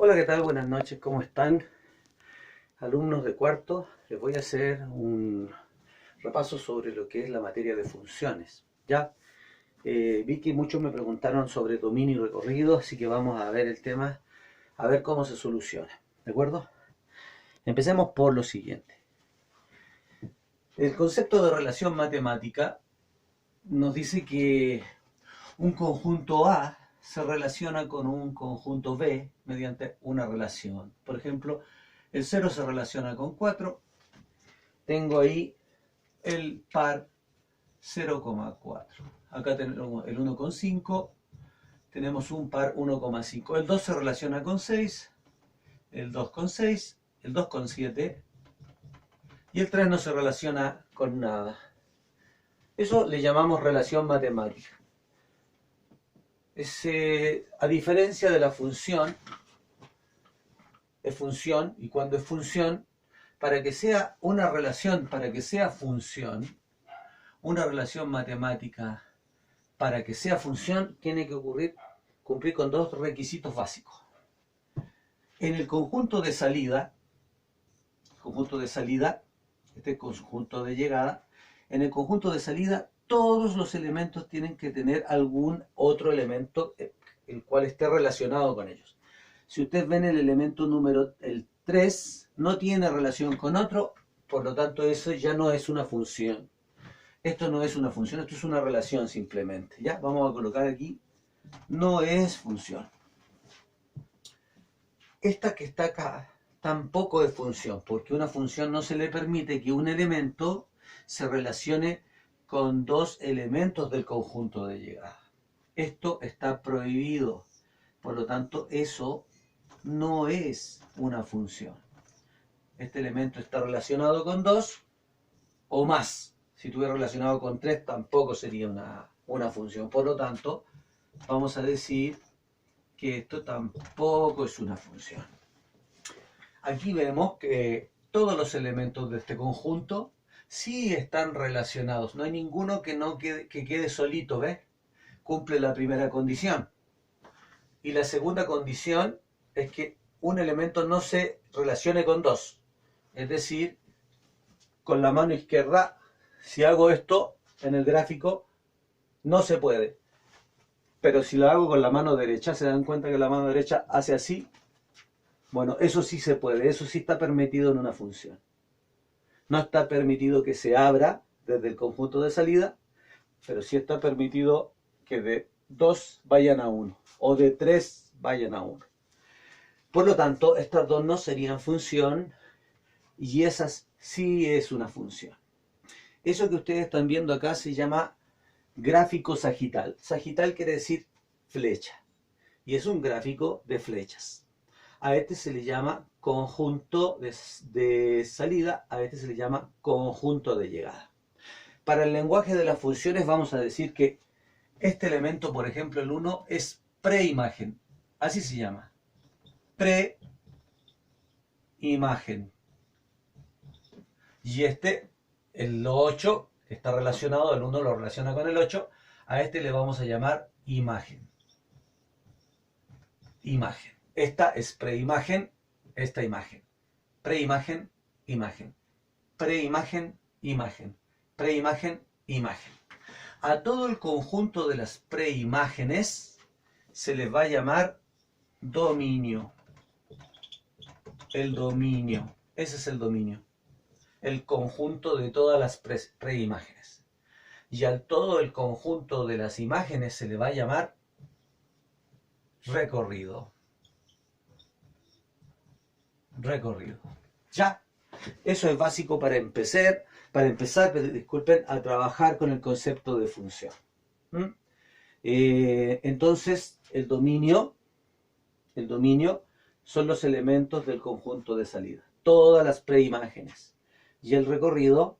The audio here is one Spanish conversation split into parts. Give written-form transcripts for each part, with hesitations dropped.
Hola, ¿qué tal? Buenas noches, ¿cómo están? Alumnos de cuarto, les voy a hacer un repaso sobre lo que es la materia de funciones. Ya vi que muchos me preguntaron sobre dominio y recorrido, así que vamos a ver el tema, a ver cómo se soluciona. ¿De acuerdo? Empecemos por lo siguiente. El concepto de relación matemática nos dice que un conjunto A se relaciona con un conjunto B mediante una relación. Por ejemplo, el 0 se relaciona con 4. Tengo ahí el par 0,4. Acá tenemos el 1,5. Tenemos un par 1,5. El 2 se relaciona con 6. El 2 con 6. El 2 con 7. Y el 3 no se relaciona con nada. Eso le llamamos relación matemática. A diferencia de la función, es función, y cuando es función, para que sea una relación, para que sea función, una relación matemática, para que sea función, tiene que cumplir con dos requisitos básicos. En el conjunto de salida, este conjunto de llegada, en el conjunto de salida, todos los elementos tienen que tener algún otro elemento el cual esté relacionado con ellos. Si ustedes ven el elemento número el 3, no tiene relación con otro, por lo tanto eso ya no es una función. Esto no es una función, esto es una relación simplemente. Ya, vamos a colocar aquí, no es función. Esta que está acá tampoco es función, porque una función no se le permite que un elemento se relacione con dos elementos del conjunto de llegada. Esto está prohibido, por lo tanto eso no es una función. Este elemento está relacionado con 2 o más. Si estuviera relacionado con 3 tampoco sería una función. Por lo tanto, vamos a decir que esto tampoco es una función. Aquí vemos que todos los elementos de este conjunto sí están relacionados. No hay ninguno que quede solito, ¿ves? Cumple la primera condición. Y la segunda condición es que un elemento no se relacione con 2. Es decir, con la mano izquierda, si hago esto en el gráfico, no se puede. Pero si lo hago con la mano derecha, ¿se dan cuenta que la mano derecha hace así? Bueno, eso sí se puede, eso sí está permitido en una función. No está permitido que se abra desde el conjunto de salida, pero sí está permitido que de 2 vayan a 1 o de 3 vayan a 1. Por lo tanto, estas dos no serían función y esas sí es una función. Eso que ustedes están viendo acá se llama gráfico sagital. Sagital quiere decir flecha y es un gráfico de flechas. A este se le llama conjunto de salida, a este se le llama conjunto de llegada. Para el lenguaje de las funciones vamos a decir que este elemento, por ejemplo el 1, es preimagen. Así se llama. Preimagen. Y este, el 8, está relacionado, el 1 lo relaciona con el 8, a este le vamos a llamar imagen. Imagen. Esta es preimagen, esta imagen. Preimagen, imagen. Preimagen, imagen. Preimagen, imagen. A todo el conjunto de las preimágenes se les va a llamar dominio. El dominio. Ese es el dominio. El conjunto de todas las preimágenes. Y a todo el conjunto de las imágenes se le va a llamar recorrido. Recorrido. Ya. Eso es básico para empezar, disculpen, a trabajar con el concepto de función. Entonces, el dominio son los elementos del conjunto de salida. Todas las preimágenes. Y el recorrido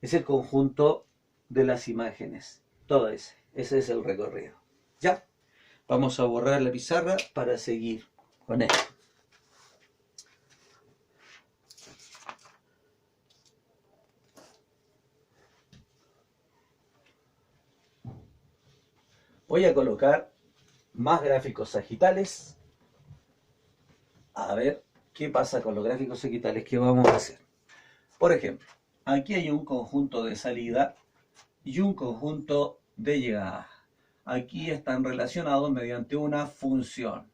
es el conjunto de las imágenes. Todo ese es el recorrido. Ya. Vamos a borrar la pizarra para seguir con esto. Voy a colocar más gráficos sagitales. a ver qué pasa con los gráficos sagitales que vamos a hacer. Por ejemplo, aquí hay un conjunto de salida y un conjunto de llegada. Aquí están relacionados mediante una función.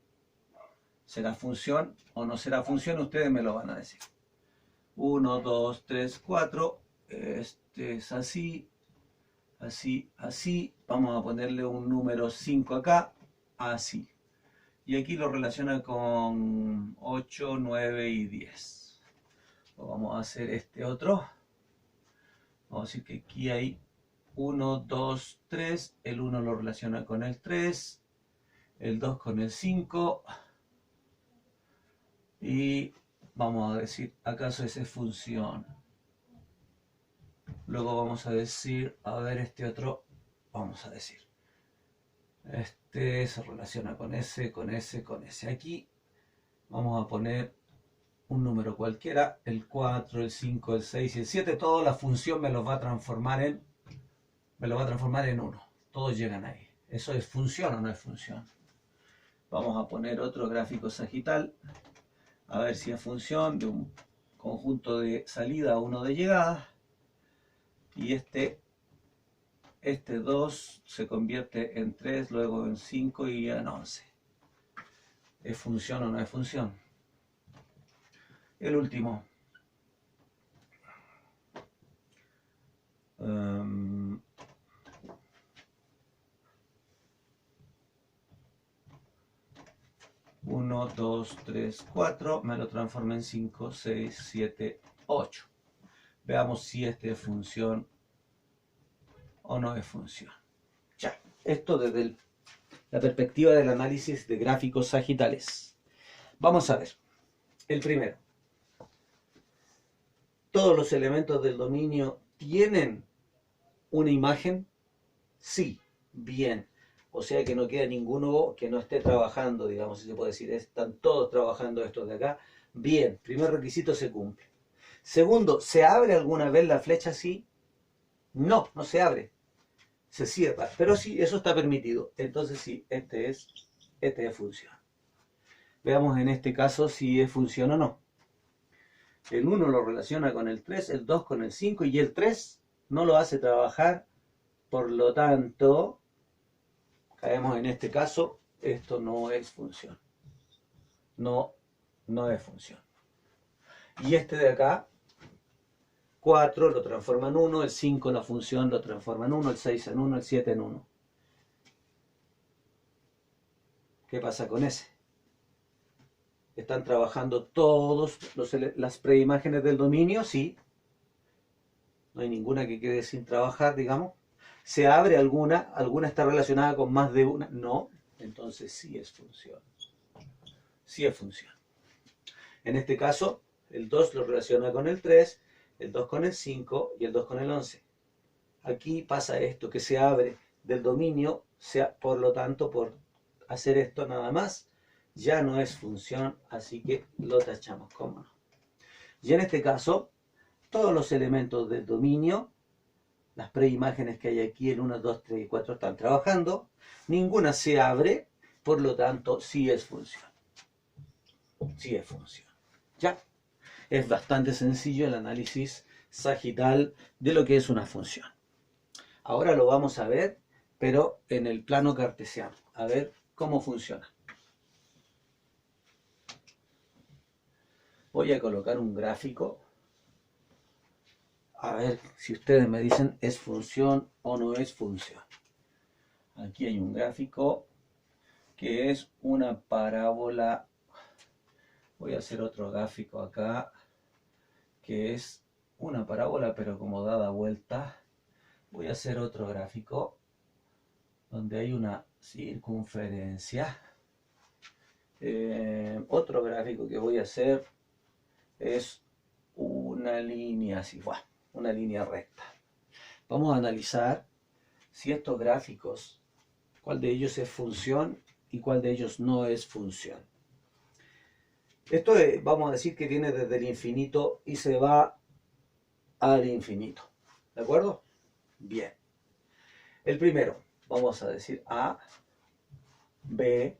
¿Será función o no será función? Ustedes me lo van a decir. 1, 2, 3, 4. Este es así, así, así. Vamos a ponerle un número 5 acá, así. Y aquí lo relaciona con 8, 9 y 10. Vamos a hacer este otro. Vamos a decir que aquí hay 1, 2, 3. El 1 lo relaciona con el 3. El 2 con el 5. Y vamos a decir, ¿acaso esa es función? Luego vamos a decir, a ver este otro, vamos a decir. Este se relaciona con ese, con ese, con ese. Aquí vamos a poner un número cualquiera, el 4, el 5, el 6 y el 7. Toda la función me lo va a transformar en 1. Todos llegan ahí. ¿Eso es función o no es función? Vamos a poner otro gráfico sagital. A ver si es función de un conjunto de salida a uno de llegada. Y este 2 se convierte en 3, luego en 5 y en 11. ¿Es función o no es función? El último. 1, 2, 3, 4, me lo transforma en 5, 6, 7, 8. Veamos si este es función o no es función. Ya, esto desde la perspectiva del análisis de gráficos sagitales. Vamos a ver. El primero. ¿Todos los elementos del dominio tienen una imagen? Sí, bien. O sea que no queda ninguno que no esté trabajando, digamos, si se puede decir. Están todos trabajando estos de acá. Bien, primer requisito se cumple. Segundo, ¿se abre alguna vez la flecha así? No, no se abre. Se cierra. Pero sí, eso está permitido. Entonces sí, este es función. Veamos en este caso si es función o no. El 1 lo relaciona con el 3, el 2 con el 5 y el 3 no lo hace trabajar. Por lo tanto, caemos en este caso, esto no es función. No es función. Y este de acá, 4 lo transforma en 1, el 5 la función lo transforma en 1, el 6 en 1, el 7 en 1. ¿Qué pasa con ese? ¿Están trabajando todos las preimágenes del dominio? Sí. No hay ninguna que quede sin trabajar, digamos. ¿Se abre alguna? ¿Alguna está relacionada con más de una? No. Entonces sí es función. Sí es función. En este caso, el 2 lo relaciona con el 3, el 2 con el 5 y el 2 con el 11. Aquí pasa esto, que se abre del dominio, por lo tanto, por hacer esto nada más, ya no es función, así que lo tachamos como no. Y en este caso, todos los elementos del dominio, las preimágenes que hay aquí, el 1, 2, 3 y 4, están trabajando, ninguna se abre, por lo tanto, sí es función. Sí es función. ¿Ya? Es bastante sencillo el análisis sagital de lo que es una función. Ahora lo vamos a ver, pero en el plano cartesiano. A ver cómo funciona. Voy a colocar un gráfico. A ver si ustedes me dicen es función o no es función. Aquí hay un gráfico que es una parábola. Voy a hacer otro gráfico acá que es una parábola pero como dada vuelta. Voy a hacer otro gráfico donde hay una circunferencia. Otro gráfico que voy a hacer es una línea así, una línea recta. Vamos a analizar si estos gráficos, cuál de ellos es función y cuál de ellos no es función. Esto vamos a decir que viene desde el infinito y se va al infinito. ¿De acuerdo? Bien. El primero, vamos a decir A, B,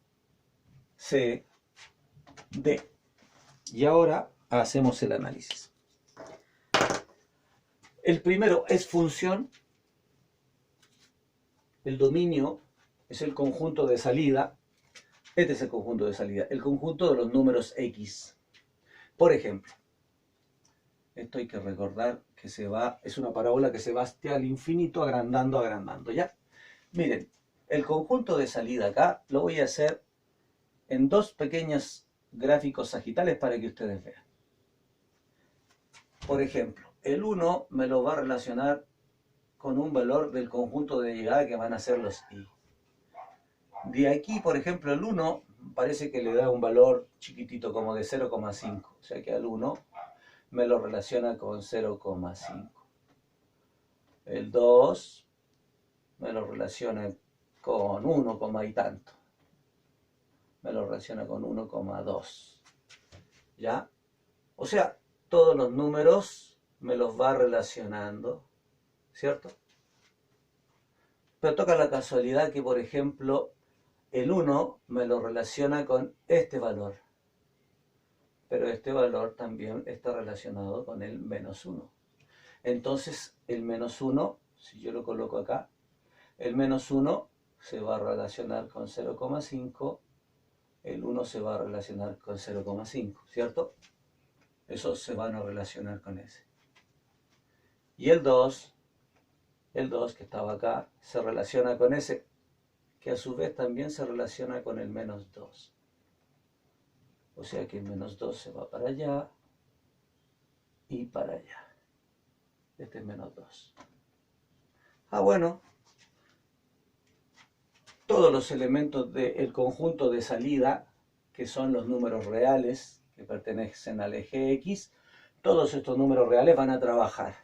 C, D. Y ahora hacemos el análisis. El primero es función. El dominio es el conjunto de salida. Este es el conjunto de salida. El conjunto de los números X. Por ejemplo, esto hay que recordar que es una parábola que se va hasta el infinito agrandando, agrandando, ¿ya? Miren, el conjunto de salida acá lo voy a hacer en dos pequeños gráficos sagitales para que ustedes vean. Por ejemplo, el 1 me lo va a relacionar con un valor del conjunto de llegada que van a ser los I. De aquí, por ejemplo, el 1 parece que le da un valor chiquitito como de 0,5. O sea que al 1 me lo relaciona con 0,5. El 2 me lo relaciona con 1, y tanto. Me lo relaciona con 1,2. ¿Ya? O sea, todos los números me los va relacionando, ¿cierto? Pero toca la casualidad que, por ejemplo, el 1 me lo relaciona con este valor. Pero este valor también está relacionado con el menos 1. Entonces, el menos 1, si yo lo coloco acá, el menos 1 se va a relacionar con 0,5, el 1 se va a relacionar con 0,5, ¿cierto? Esos se van a relacionar con ese. Y el 2 que estaba acá, se relaciona con ese, que a su vez también se relaciona con el menos 2. O sea que el menos 2 se va para allá y para allá. Este es menos 2. Bueno, todos los elementos del conjunto de salida, que son los números reales que pertenecen al eje X, todos estos números reales van a trabajar,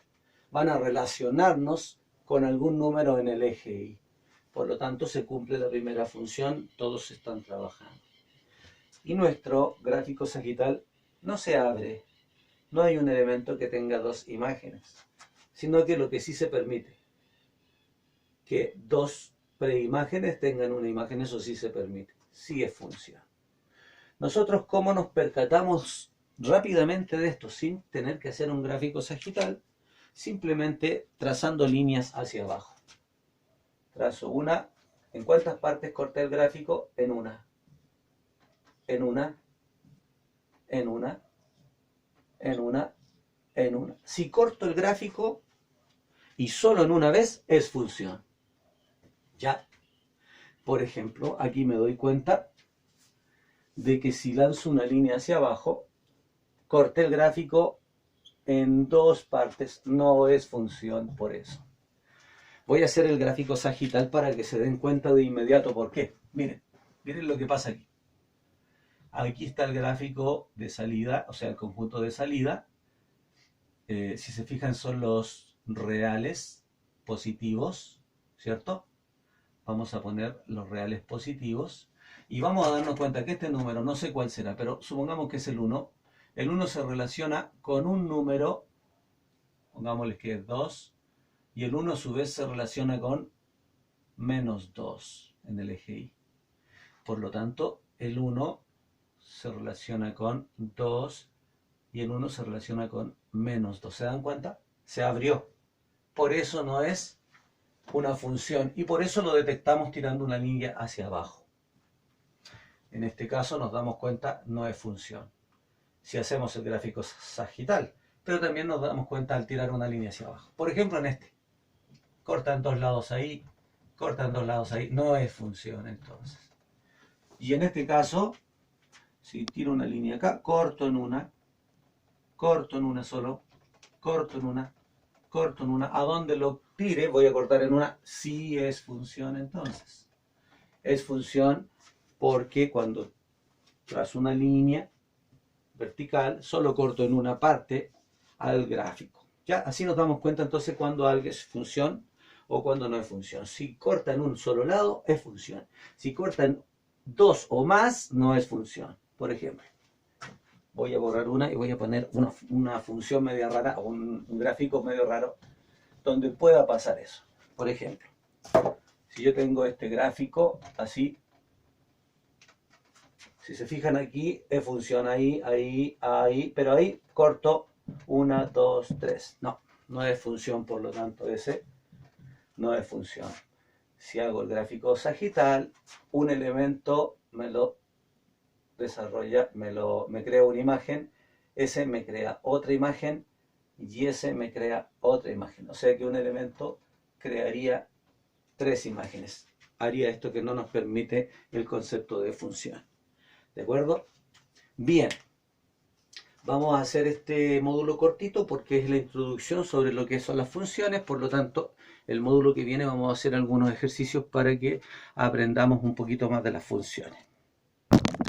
van a relacionarnos con algún número en el eje Y. Por lo tanto, se cumple la primera función, todos están trabajando. Y nuestro gráfico sagital no se abre, no hay un elemento que tenga dos imágenes, sino que lo que sí se permite, que dos preimágenes tengan una imagen, eso sí se permite, sí es función. Nosotros, ¿cómo nos percatamos rápidamente de esto sin tener que hacer un gráfico sagital? Simplemente trazando líneas hacia abajo. Trazo una. ¿En cuántas partes corté el gráfico? En una. En una. En una. En una. En una. Si corto el gráfico y solo en una vez, es función. ¿Ya? Por ejemplo, aquí me doy cuenta de que si lanzo una línea hacia abajo, corté el gráfico en dos partes, no es función por eso. Voy a hacer el gráfico sagital para que se den cuenta de inmediato por qué. Miren lo que pasa aquí. Aquí está el gráfico de salida, o sea, el conjunto de salida. Si se fijan, son los reales positivos, ¿cierto? Vamos a poner los reales positivos y vamos a darnos cuenta que este número, no sé cuál será, pero supongamos que es el 1. El 1 se relaciona con un número, pongámosle que es 2, y el 1 a su vez se relaciona con menos 2 en el eje Y. Por lo tanto, el 1 se relaciona con 2 y el 1 se relaciona con menos 2. ¿Se dan cuenta? Se abrió. Por eso no es una función y por eso lo detectamos tirando una línea hacia abajo. En este caso nos damos cuenta, no es función. Si hacemos el gráfico sagital, pero también nos damos cuenta al tirar una línea hacia abajo. Por ejemplo, en este, cortan dos lados ahí, cortan dos lados ahí, no es función entonces. Y en este caso, si tiro una línea acá, corto en una solo, corto en una, corto en una. A donde lo tire, voy a cortar en una, sí es función entonces. Es función porque cuando trazo una línea vertical, solo corto en una parte al gráfico. ¿Ya? Así nos damos cuenta entonces cuando algo es función o cuando no es función. Si corta en un solo lado, es función. Si corta en dos o más, no es función. Por ejemplo, voy a borrar una y voy a poner una función media rara o un gráfico medio raro donde pueda pasar eso. Por ejemplo, si yo tengo este gráfico así, Si se fijan aquí, función ahí, ahí, ahí, pero ahí corto 1, 2, 3. No, no es función, por lo tanto ese no es función. Si hago el gráfico sagital, un elemento me lo desarrolla, me crea una imagen, ese me crea otra imagen y ese me crea otra imagen. O sea que un elemento crearía 3 imágenes. Haría esto que no nos permite el concepto de función. ¿De acuerdo? Bien. Vamos a hacer este módulo cortito porque es la introducción sobre lo que son las funciones. Por lo tanto, el módulo que viene vamos a hacer algunos ejercicios para que aprendamos un poquito más de las funciones.